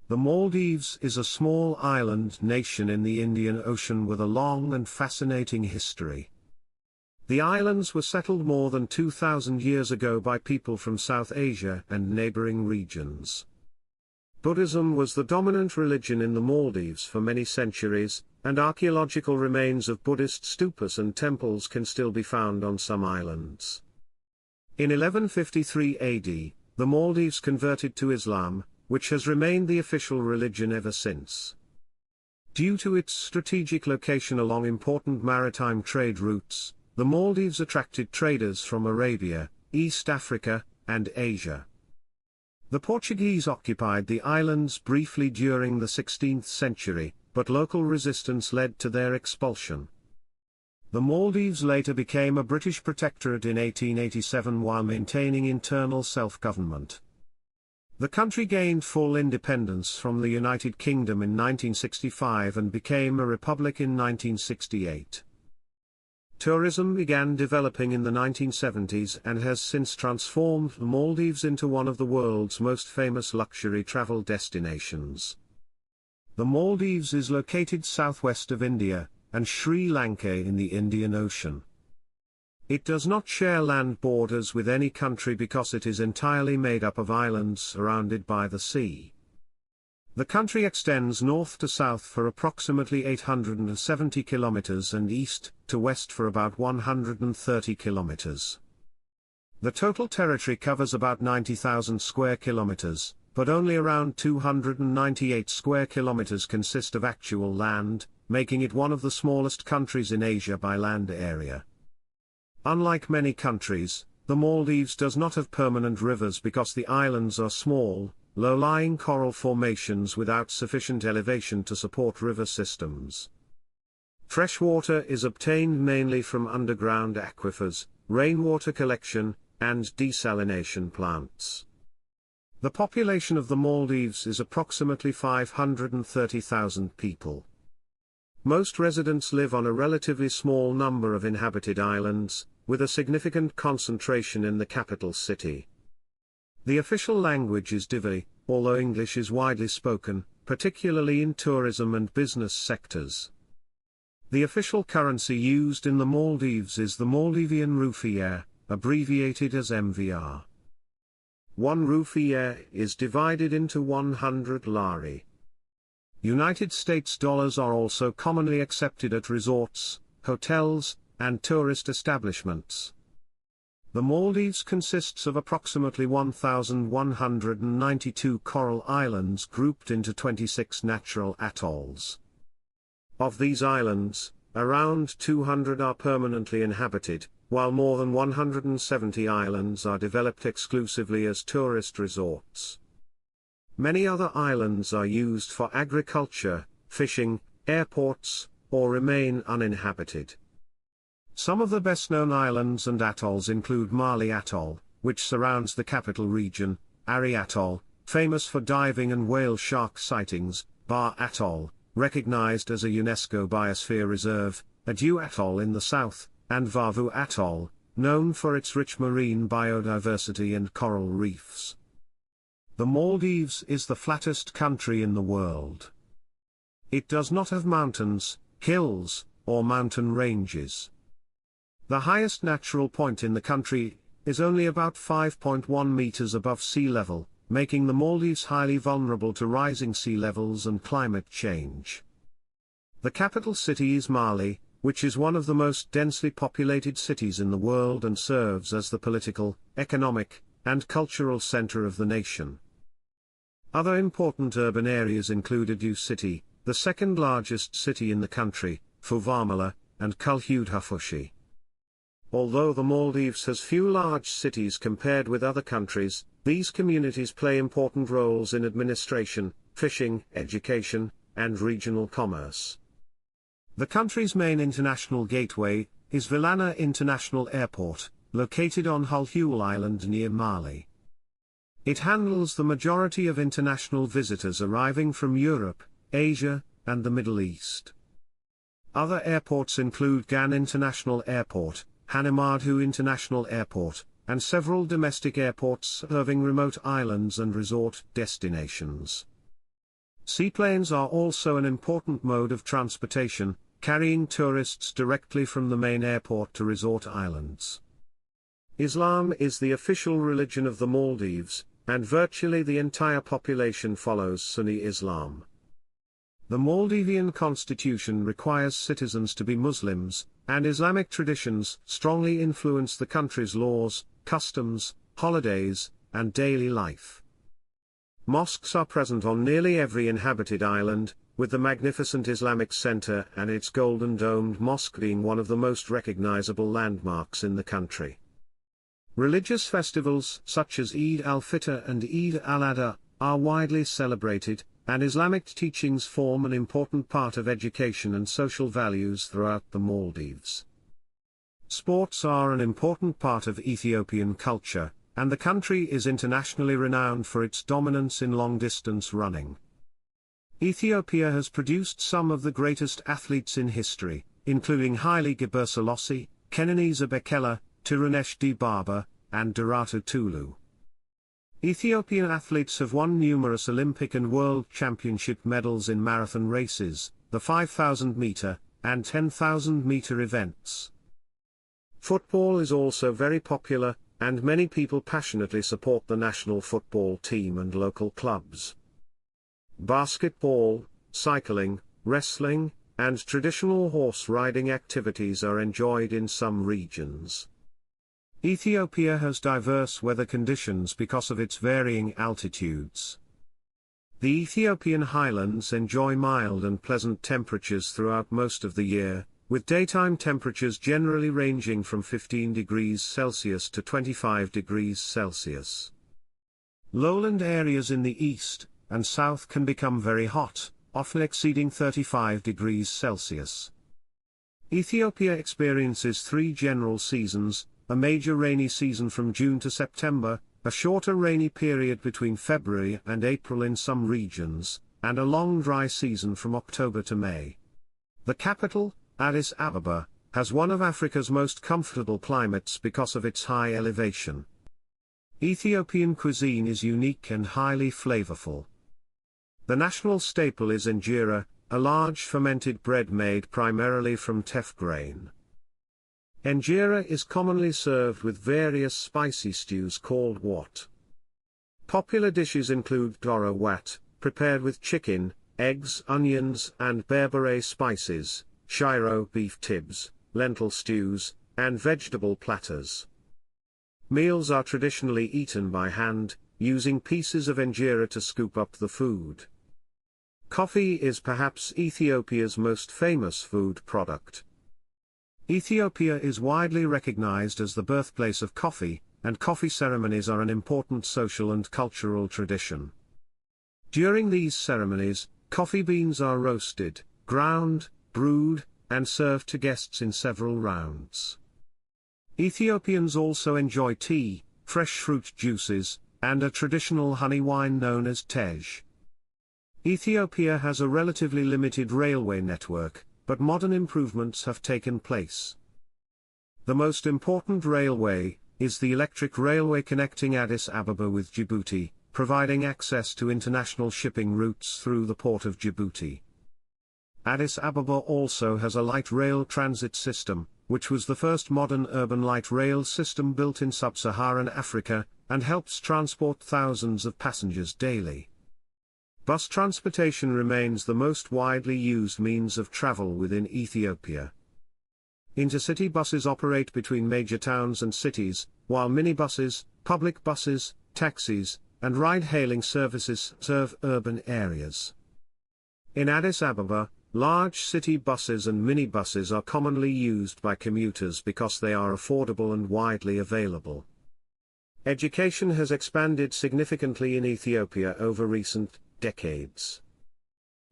The Maldives is a small island nation in the Indian Ocean with a long and fascinating history. The islands were settled more than 2,000 years ago by people from South Asia and neighboring regions. Buddhism was the dominant religion in the Maldives for many centuries, and archaeological remains of Buddhist stupas and temples can still be found on some islands. In 1153 AD, the Maldives converted to Islam, which has remained the official religion ever since. Due to its strategic location along important maritime trade routes, the Maldives attracted traders from Arabia, East Africa, and Asia. The Portuguese occupied the islands briefly during the 16th century, but local resistance led to their expulsion. The Maldives later became a British protectorate in 1887 while maintaining internal self-government. The country gained full independence from the United Kingdom in 1965 and became a republic in 1968. Tourism began developing in the 1970s and has since transformed the Maldives into one of the world's most famous luxury travel destinations. The Maldives is located southwest of India and Sri Lanka in the Indian Ocean. It does not share land borders with any country because it is entirely made up of islands surrounded by the sea. The country extends north to south for approximately 870 kilometers and east to west for about 130 kilometers. The total territory covers about 90,000 square kilometers, but only around 298 square kilometers consist of actual land, making it one of the smallest countries in Asia by land area. Unlike many countries, the Maldives does not have permanent rivers because the islands are small, low-lying coral formations without sufficient elevation to support river systems. Fresh water is obtained mainly from underground aquifers, rainwater collection, and desalination plants. The population of the Maldives is approximately 530,000 people. Most residents live on a relatively small number of inhabited islands, with a significant concentration in the capital city. The official language is Divi, although English is widely spoken, particularly in tourism and business sectors. The official currency used in the Maldives is the Maldivian rupiah, abbreviated as MVR. 1 rupiah is divided into 100 lari. United States dollars are also commonly accepted at resorts, hotels, and tourist establishments. The Maldives consists of approximately 1,192 coral islands grouped into 26 natural atolls. Of these islands, around 200 are permanently inhabited, while more than 170 islands are developed exclusively as tourist resorts. Many other islands are used for agriculture, fishing, airports, or remain uninhabited. Some of the best-known islands and atolls include Mali Atoll, which surrounds the capital region, Ari Atoll, famous for diving and whale shark sightings, Bar Atoll, recognized as a UNESCO Biosphere Reserve, Adieu Atoll in the south, and Vavu Atoll, known for its rich marine biodiversity and coral reefs. The Maldives is the flattest country in the world. It does not have mountains, hills, or mountain ranges. The highest natural point in the country is only about 5.1 meters above sea level, making the Maldives highly vulnerable to rising sea levels and climate change. The capital city is Mali, which is one of the most densely populated cities in the world and serves as the political, economic, and cultural center of the nation. Other important urban areas include Adieu City, the second largest city in the country, Fuvahmulah, and Kulhudhufushi. Although the Maldives has few large cities compared with other countries, these communities play important roles in administration, fishing, education, and regional commerce. The country's main international gateway is Villana International Airport, located on Hulhuel Island near Mali. It handles the majority of international visitors arriving from Europe, Asia, and the Middle East. Other airports include Gan International Airport, Hanamadhu International Airport, and several domestic airports serving remote islands and resort destinations. Seaplanes are also an important mode of transportation, carrying tourists directly from the main airport to resort islands. Islam is the official religion of the Maldives, and virtually the entire population follows Sunni Islam. The Maldivian constitution requires citizens to be Muslims, and Islamic traditions strongly influence the country's laws, customs, holidays, and daily life. Mosques are present on nearly every inhabited island, with the magnificent Islamic center and its golden domed mosque being one of the most recognizable landmarks in the country. Religious festivals such as Eid al-Fitr and Eid al-Adha are widely celebrated, and Islamic teachings form an important part of education and social values throughout the Maldives. Sports are an important part of Ethiopian culture, and the country is internationally renowned for its dominance in long-distance running. Ethiopia has produced some of the greatest athletes in history, including Haile Gebrselassie, Kenenisa Bekele, Tirunesh Dibaba, and Derato Tulu. Ethiopian athletes have won numerous Olympic and World Championship medals in marathon races, the 5,000-meter, and 10,000-meter events. Football is also very popular, and many people passionately support the national football team and local clubs. Basketball, cycling, wrestling, and traditional horse riding activities are enjoyed in some regions. Ethiopia has diverse weather conditions because of its varying altitudes. The Ethiopian highlands enjoy mild and pleasant temperatures throughout most of the year, with daytime temperatures generally ranging from 15 degrees Celsius to 25 degrees Celsius. Lowland areas in the east and south can become very hot, often exceeding 35 degrees Celsius. Ethiopia experiences three general seasons: a major rainy season from June to September, a shorter rainy period between February and April in some regions, and a long dry season from October to May. The capital, Addis Ababa, has one of Africa's most comfortable climates because of its high elevation. Ethiopian cuisine is unique and highly flavorful. The national staple is injera, a large fermented bread made primarily from teff grain. Injera is commonly served with various spicy stews called wat. Popular dishes include doro wat, prepared with chicken, eggs, onions, and berbere spices, shiro beef tibs, lentil stews, and vegetable platters. Meals are traditionally eaten by hand, using pieces of injera to scoop up the food. Coffee is perhaps Ethiopia's most famous food product. Ethiopia is widely recognized as the birthplace of coffee, and coffee ceremonies are an important social and cultural tradition. During these ceremonies, coffee beans are roasted, ground, brewed, and served to guests in several rounds. Ethiopians also enjoy tea, fresh fruit juices, and a traditional honey wine known as tej. Ethiopia has a relatively limited railway network, but modern improvements have taken place. The most important railway is the electric railway connecting Addis Ababa with Djibouti, providing access to international shipping routes through the port of Djibouti. Addis Ababa also has a light rail transit system, which was the first modern urban light rail system built in sub-Saharan Africa, and helps transport thousands of passengers daily. Bus transportation remains the most widely used means of travel within Ethiopia. Intercity buses operate between major towns and cities, while minibuses, public buses, taxis, and ride-hailing services serve urban areas. In Addis Ababa, large city buses and minibuses are commonly used by commuters because they are affordable and widely available. Education has expanded significantly in Ethiopia over recent decades.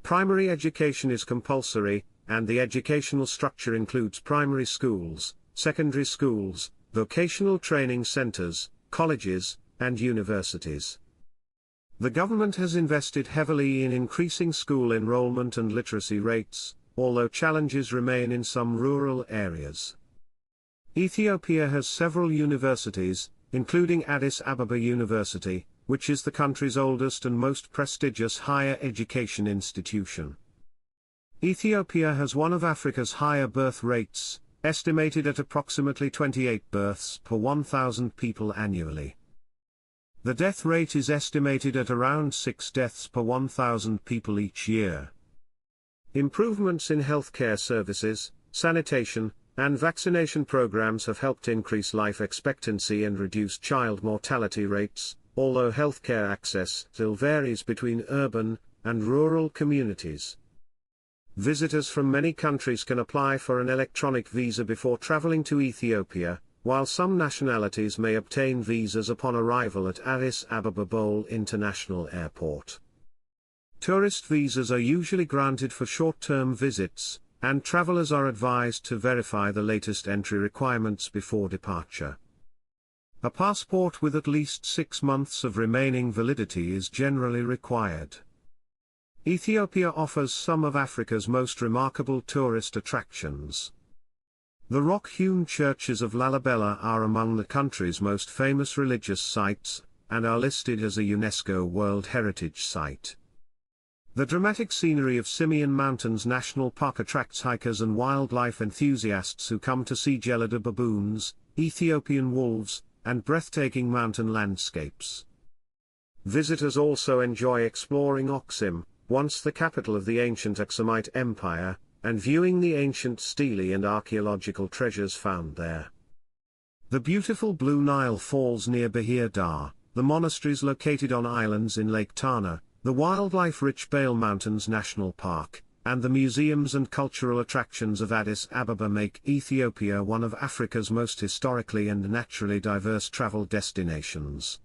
Primary education is compulsory, and the educational structure includes primary schools, secondary schools, vocational training centers, colleges, and universities. The government has invested heavily in increasing school enrollment and literacy rates, although challenges remain in some rural areas. Ethiopia has several universities, including Addis Ababa University, which is the country's oldest and most prestigious higher education institution. Ethiopia has one of Africa's higher birth rates, estimated at approximately 28 births per 1,000 people annually. The death rate is estimated at around 6 deaths per 1,000 people each year. Improvements in healthcare services, sanitation, and vaccination programs have helped increase life expectancy and reduce child mortality rates, although healthcare access still varies between urban and rural communities. Visitors from many countries can apply for an electronic visa before traveling to Ethiopia, while some nationalities may obtain visas upon arrival at Addis Ababa Bole International Airport. Tourist visas are usually granted for short-term visits, and travelers are advised to verify the latest entry requirements before departure. A passport with at least 6 months of remaining validity is generally required. Ethiopia offers some of Africa's most remarkable tourist attractions. The rock-hewn churches of Lalibela are among the country's most famous religious sites, and are listed as a UNESCO World Heritage Site. The dramatic scenery of Simien Mountains National Park attracts hikers and wildlife enthusiasts who come to see Gelada baboons, Ethiopian wolves, and breathtaking mountain landscapes. Visitors also enjoy exploring Oxim, once the capital of the ancient Aksumite Empire, and viewing the ancient stele and archaeological treasures found there. The beautiful Blue Nile Falls near Bahir Dar, the monasteries located on islands in Lake Tana, the wildlife-rich Bale Mountains National Park, and the museums and cultural attractions of Addis Ababa make Ethiopia one of Africa's most historically and naturally diverse travel destinations.